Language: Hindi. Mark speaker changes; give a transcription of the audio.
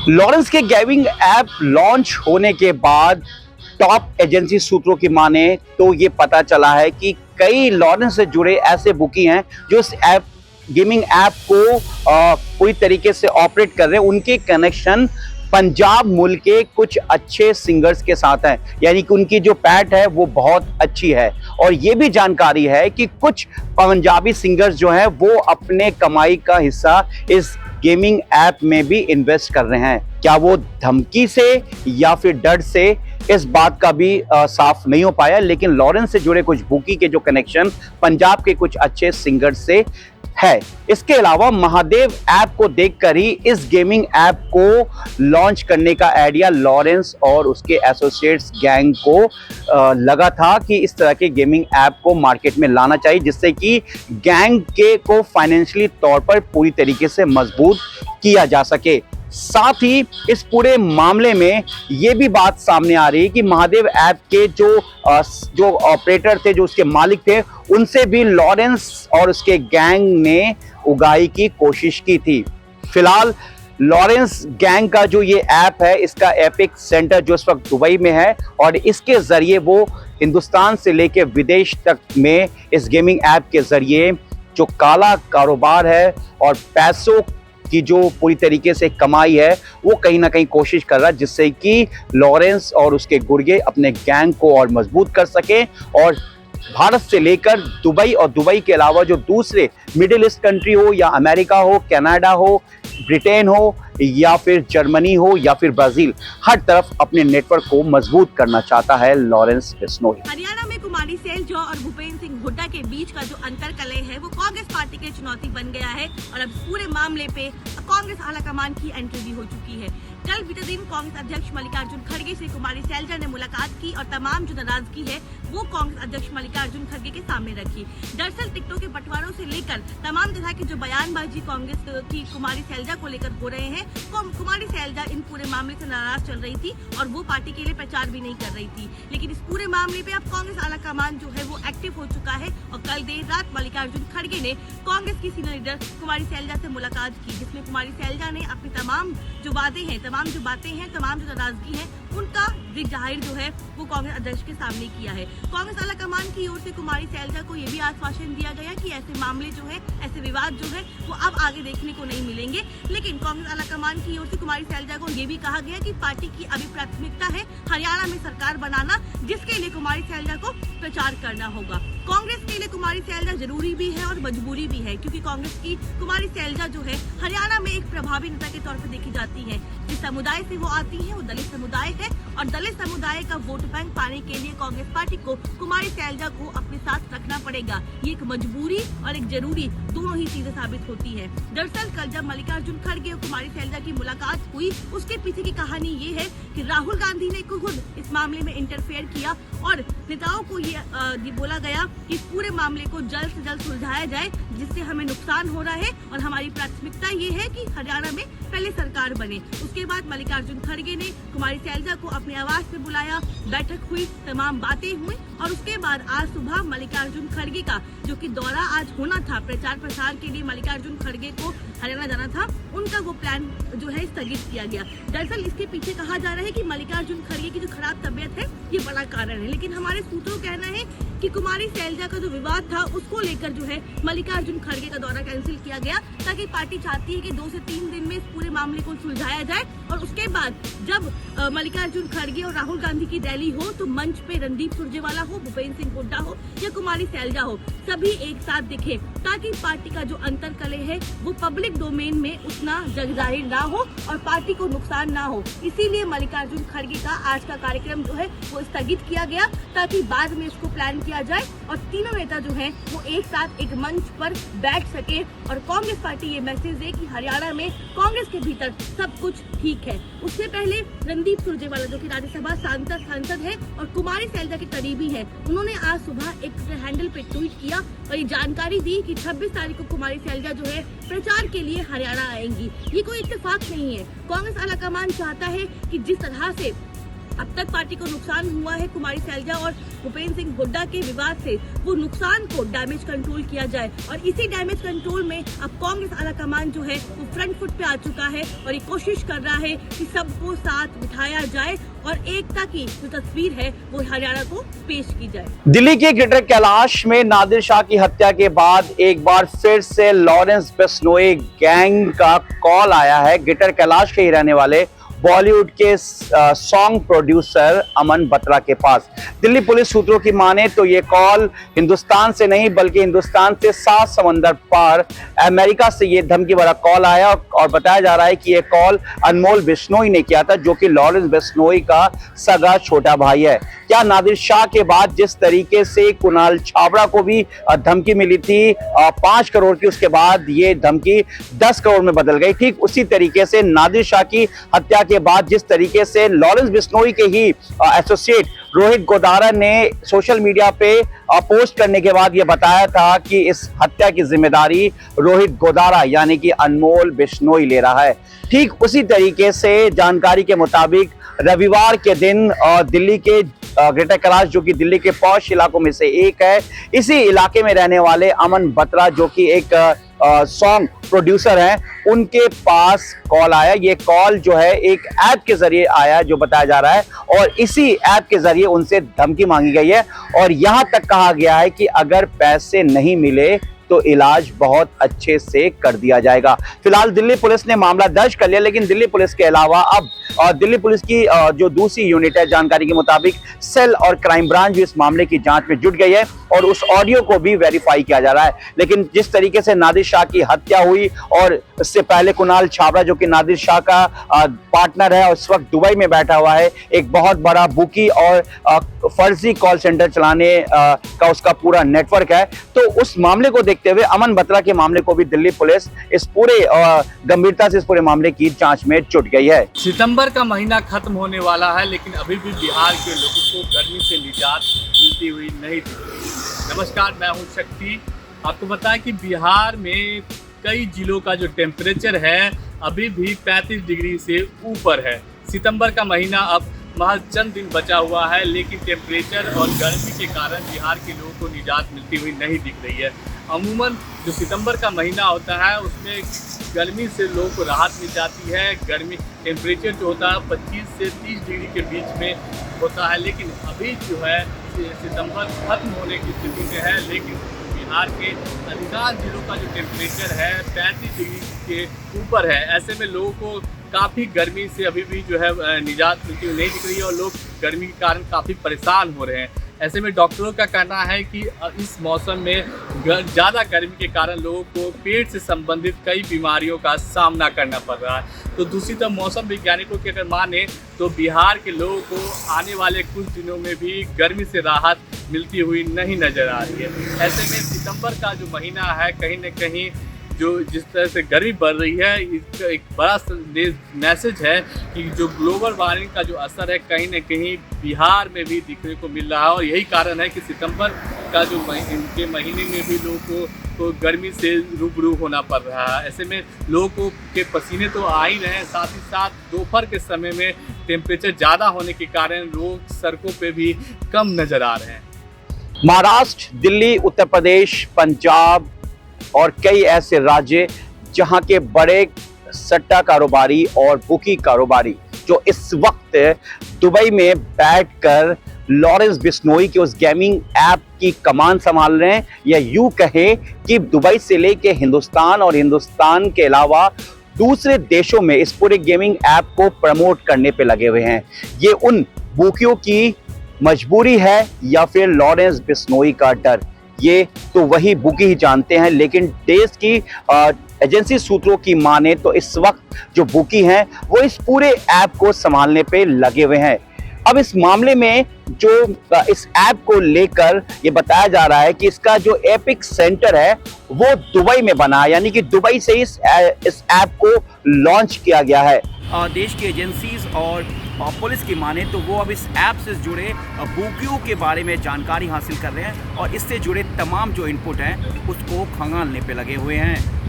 Speaker 1: लॉरेंस के गेमिंग ऐप लॉन्च होने के बाद टॉप एजेंसी सूत्रों की माने तो ये पता चला है कि कई लॉरेंस से जुड़े ऐसे बुकी हैं जो इस ऐप गेमिंग ऐप को पूरी तरीके से ऑपरेट कर रहे हैं। उनके कनेक्शन पंजाब मुल्क के कुछ अच्छे सिंगर्स के साथ हैं, यानी कि उनकी जो पैठ है वो बहुत अच्छी है। और ये भी जानकारी है कि कुछ पंजाबी सिंगर्स जो हैं वो अपने कमाई का हिस्सा इस गेमिंग ऐप में भी इन्वेस्ट कर रहे हैं। क्या वो धमकी से या फिर डर से, इस बात का भी साफ नहीं हो पाया, लेकिन लॉरेंस से जुड़े कुछ बुकी के जो कनेक्शन पंजाब के कुछ अच्छे सिंगर्स से है। इसके अलावा महादेव ऐप को देखकर ही इस गेमिंग ऐप को लॉन्च करने का आइडिया लॉरेंस और उसके एसोसिएट्स गैंग को लगा था कि इस तरह के गेमिंग ऐप को मार्केट में लाना चाहिए, जिससे कि गैंग के को फाइनेंशियली तौर पर पूरी तरीके से मजबूत किया जा सके। साथ ही इस पूरे मामले में ये भी बात सामने आ रही है कि महादेव ऐप के जो ऑपरेटर थे, जो उसके मालिक थे, उनसे भी लॉरेंस और उसके गैंग ने उगाही की कोशिश की थी। फिलहाल लॉरेंस गैंग का जो ये ऐप है, इसका एपिक सेंटर जो इस वक्त दुबई में है, और इसके जरिए वो हिंदुस्तान से लेकर विदेश तक में इस गेमिंग ऐप के जरिए जो काला कारोबार है और पैसों की जो पूरी तरीके से कमाई है वो कहीं ना कहीं कोशिश कर रहा है, जिससे कि लॉरेंस और उसके गुर्गे अपने गैंग को और मजबूत कर सके और भारत से लेकर दुबई और दुबई के अलावा जो दूसरे मिडिल ईस्ट कंट्री हो या अमेरिका हो, कनाडा हो, ब्रिटेन हो या फिर जर्मनी हो या फिर ब्राजील, हर तरफ अपने नेटवर्क को मजबूत करना चाहता है लॉरेंस बिश्नोई।
Speaker 2: हरियाणा में कुमारी सैलजा और भूपेंद्र सिंह हुड्डा के बीच का जो अंतरकलह है वो कांग्रेस पार्टी के चुनौती बन गया है और अब पूरे मामले पे कांग्रेस आलाकमान की एंट्री भी हो चुकी है। कल बीते दिन कांग्रेस अध्यक्ष मल्लिकार्जुन खड़गे से कुमारी सैलजा ने मुलाकात की और तमाम जो नाराजगी है वो कांग्रेस अध्यक्ष मल्लिकार्जुन खड़गे के सामने रखी। दरअसल टिकटों के बंटवारों से लेकर तमाम तरह की जो बयानबाजी कांग्रेस की कुमारी सैलजा को लेकर हो रहे हैं, कुमारी सैलजा इन पूरे मामले से नाराज चल रही थी और वो पार्टी के लिए प्रचार भी नहीं कर रही थी। लेकिन इस पूरे मामले पे अब कांग्रेस आलाकमान जो है वो एक्टिव हो चुका है और कल देर रात मल्लिकार्जुन खड़गे ने कांग्रेस की सीनियर लीडर कुमारी सैलजा से मुलाकात की, जिसमें कुमारी सैलजा ने अपनी तमाम जो वादे हैं, तमाम जो बातें हैं, तमाम जो नाराजगी है, उनका दिख जाहिर जो है वो कांग्रेस अध्यक्ष के सामने किया है। कांग्रेस आलाकमान की ओर से कुमारी सैलजा को ये भी आश्वासन दिया गया कि ऐसे मामले जो है, ऐसे विवाद जो है वो अब आगे देखने को नहीं मिलेंगे। लेकिन कांग्रेस आलाकमान की ओर से कुमारी सैलजा को ये भी कहा गया कि पार्टी की अभी प्राथमिकता है हरियाणा में सरकार बनाना, जिसके लिए कुमारी सैलजा को प्रचार करना होगा। कांग्रेस के लिए कुमारी सैलजा जरूरी भी है और मजबूरी भी है, क्योंकि कांग्रेस की कुमारी सैलजा जो है हरियाणा में एक प्रभावी नेता के तौर पर देखी जाती है। जिस समुदाय से वो आती है वो दलित समुदाय है और दलित समुदाय का वोट बैंक पाने के लिए कांग्रेस पार्टी को कुमारी सैलजा को अपने साथ रखना पड़ेगा। ये एक मजबूरी और एक जरूरी दोनों ही चीजें साबित होती है। दरअसल कल जब मल्लिकार्जुन खड़गे और कुमारी सैलजा की मुलाकात हुई, उसके पीछे की कहानी ये है कि राहुल गांधी ने खुद इस मामले में इंटरफेयर किया और नेताओं को ये बोला गया कि इस पूरे मामले को जल्द से जल्द सुलझाया जाए, जिससे हमें नुकसान हो रहा है और हमारी प्राथमिकता ये है कि हरियाणा में पहले सरकार बने। उसके बाद मल्लिकार्जुन खड़गे ने कुमारी सैलजा को अपने आवास पे बुलाया, बैठक हुई, तमाम बातें हुई और उसके बाद आज सुबह मल्लिकार्जुन खड़गे का जो कि दौरा आज होना था, प्रचार प्रसार के लिए मल्लिकार्जुन खड़गे को हरियाणा जाना था, उनका वो प्लान जो है स्थगित किया गया। दरअसल इसके पीछे कहा जा रहा है कि मल्लिकार्जुन खड़गे की जो खराब तबीयत है ये बड़ा कारण है, लेकिन हमारे सूत्रों का कहना है कि कुमारी सैलजा का जो विवाद था उसको लेकर जो है मल्लिकार्जुन खड़गे का दौरा कैंसिल किया गया, ताकि पार्टी चाहती है कि 2 से 3 दिन में इस पूरे मामले को सुलझाया जाए और उसके बाद जब मल्लिकार्जुन खड़गे और राहुल गांधी की रैली हो तो मंच पे रणदीप सुरजेवाला हो, भूपेंद्र सिंह हुड्डा हो या कुमारी सैलजा हो, सभी एक साथ दिखे, ताकि पार्टी का जो अंतरकलह है वो पब्लिक डोमेन में उतना जग जाहिर ना हो और पार्टी को नुकसान ना हो। इसीलिए मल्लिकार्जुन खड़गे का आज का कार्यक्रम जो है वो स्थगित किया गया, ताकि बाद में इसको प्लान किया जाए और तीनों नेता जो हैं वो एक साथ एक मंच पर बैठ सके और कांग्रेस पार्टी ये मैसेज दे कि हरियाणा में कांग्रेस के भीतर सब कुछ ठीक है। उससे पहले रणदीप सुरजेवाला जो कि राज्यसभा सांसद है और कुमारी सैलजा के करीबी है, उन्होंने आज सुबह एक हैंडल पे ट्वीट किया और ये जानकारी दी कि 26 तारीख को कुमारी सैलजा जो है प्रचार के लिए हरियाणा आएंगी। ये कोई इत्तेफाक नहीं है। कांग्रेस आलाकमान चाहता है कि जिस तरह से अब तक पार्टी को नुकसान हुआ है कुमारी सैलजा और भूपेंद्र सिंह हुड्डा के विवाद से, वो नुकसान को डैमेज कंट्रोल किया जाए। और इसी डैमेज कंट्रोल में अब कांग्रेस आलाकमान जो है वो फ्रंट फुट पे आ चुका है और ये कोशिश कर रहा है कि सबको साथ बिठाया जाए और एकता की जो तस्वीर है वो हरियाणा को पेश की जाए।
Speaker 1: दिल्ली के ग्रेटर कैलाश में नादिर शाह की हत्या के बाद एक बार फिर से लॉरेंस बिश्नोई गैंग का कॉल आया है ग्रेटर कैलाश के ही रहने वाले बॉलीवुड के सॉन्ग प्रोड्यूसर अमन बत्रा के पास। दिल्ली पुलिस सूत्रों की माने तो ये कॉल हिंदुस्तान से नहीं बल्कि हिंदुस्तान से 7 समंदर पार अमेरिका से ये धमकी भरा कॉल आया और बताया जा रहा है कि ये कॉल अनमोल बिश्नोई ने किया था, जो कि लॉरेंस बिश्नोई का सगा छोटा भाई है। क्या नादिर शाह के बाद जिस तरीके से कुणाल छाबड़ा को भी धमकी मिली थी 5 करोड़ की, उसके बाद ये धमकी 10 करोड़ में बदल गई, ठीक उसी तरीके से नादिर शाह की हत्या के बाद जिस तरीके से लॉरेंस बिश्नोई के ही एसोसिएट रोहित गोदारा ने सोशल मीडिया पे पोस्ट करने के बाद ये बताया था कि इस हत्या की जिम्मेदारी रोहित गोदारा यानी कि अनमोल बिश्नोई ले रहा है, ठीक उसी तरीके से जानकारी के मुताबिक रविवार के दिन दिल्ली के ग्रेटर कैलाश, जो कि दिल्ली के पॉश इलाकों में से एक है, इसी इलाके में रहने वाले अमन बत्रा, जो कि एक सॉन्ग प्रोड्यूसर हैं, उनके पास कॉल आया। ये कॉल जो है एक ऐप के जरिए आया जो बताया जा रहा है और इसी ऐप के जरिए उनसे धमकी मांगी गई है और यहां तक कहा गया है कि अगर पैसे नहीं मिले तो इलाज बहुत अच्छे से कर दिया जाएगा। फिलहाल दिल्ली पुलिस ने मामला दर्ज कर लिया, लेकिन दिल्ली पुलिस के अलावा अब दिल्ली पुलिस की जो दूसरी यूनिट है, जानकारी के मुताबिक सेल और क्राइम ब्रांच भी इस मामले की जांच में जुट गई है और उस ऑडियो को भी वेरीफाई किया जा रहा है। लेकिन जिस तरीके से नादिर शाह की हत्या हुई और इससे पहले कुणाल छाबड़ा, जो कि नादिर शाह का पार्टनर है और इस वक्त दुबई में बैठा हुआ है, एक बहुत बड़ा बुकी और फर्जी कॉल सेंटर चलाने का उसका पूरा नेटवर्क है, तो उस मामले को देखते हुए अमन बत्रा के मामले को भी दिल्ली पुलिस इस पूरे गंभीरता से इस पूरे मामले की जांच में जुट गई है।
Speaker 3: सितंबर का महीना खत्म होने वाला है, लेकिन अभी भी बिहार के लोगों को गर्मी से निजात मिलती हुई नहीं दिख रही। नमस्कार, मैं हूं शक्ति। आपको बताएं कि बिहार में कई जिलों का जो टेम्परेचर है अभी भी 35 डिग्री से ऊपर है। सितंबर का महीना अब महज चंद दिन बचा हुआ है, लेकिन टेम्परेचर और गर्मी के कारण बिहार के लोगों को निजात मिलती हुई नहीं दिख रही है। अमूमन जो सितंबर का महीना होता है उसमें गर्मी से लोगों को राहत मिल जाती है। गर्मी टेम्परेचर जो होता है 25 से 30 डिग्री के बीच में होता है, लेकिन अभी जो है सितंबर खत्म होने की स्थिति में है, लेकिन बिहार के अधिकांश जिलों का जो टेम्परेचर है 35 डिग्री के ऊपर है। ऐसे में लोगों को काफ़ी गर्मी से अभी भी जो है निजात मिलती हुई नहीं दिख रही है और लोग गर्मी के कारण काफ़ी परेशान हो रहे हैं। ऐसे में डॉक्टरों का कहना है कि इस मौसम में ज़्यादा गर्मी के कारण लोगों को पेट से संबंधित कई बीमारियों का सामना करना पड़ रहा है। तो दूसरी तरफ मौसम वैज्ञानिकों की अगर माने तो बिहार के लोगों को आने वाले कुछ दिनों में भी गर्मी से राहत मिलती हुई नहीं नज़र आ रही है। ऐसे में सितंबर का जो महीना है कहीं न कहीं जो जिस तरह से गर्मी बढ़ रही है, इसका एक बड़ा मैसेज है कि जो ग्लोबल वार्मिंग का जो असर है कहीं न कहीं बिहार में भी दिखने को मिल रहा है और यही कारण है कि सितंबर का जो इनके महीने में भी लोगों को गर्मी से रूबरू होना पड़ रहा है। ऐसे में लोगों के पसीने तो आ ही रहे हैं, साथ ही साथ दोपहर के समय में टेम्परेचर ज़्यादा होने के कारण लोग सड़कों पर भी कम नज़र आ रहे हैं।
Speaker 1: महाराष्ट्र, दिल्ली, उत्तर प्रदेश, पंजाब और कई ऐसे राज्य जहां के बड़े सट्टा कारोबारी और बुकी कारोबारी जो इस वक्त दुबई में बैठकर लॉरेंस बिश्नोई के उस गेमिंग ऐप की कमान संभाल रहे हैं, या यूं कहें कि दुबई से लेके हिंदुस्तान और हिंदुस्तान के अलावा दूसरे देशों में इस पूरे गेमिंग ऐप को प्रमोट करने पे लगे हुए हैं। ये उन बुकियों की मजबूरी है या फिर लॉरेंस बिश्नोई का डर, ये तो वही बुकी ही जानते हैं। लेकिन देश की एजेंसी सूत्रों की माने तो इस वक्त जो बुकी हैं वो इस पूरे ऐप को संभालने पे लगे हुए हैं। अब इस मामले में जो इस ऐप को लेकर ये बताया जा रहा है कि इसका जो एपिक सेंटर है वो दुबई में बना है, यानी कि दुबई से इस ऐप को लॉन्च किया गया है। देश की एजेंसीज और पुलिस की माने तो वो अब इस ऐप से जुड़े बुकियों के बारे में जानकारी हासिल कर रहे हैं और इससे जुड़े तमाम जो इनपुट हैं उसको खंगालने पे लगे हुए हैं।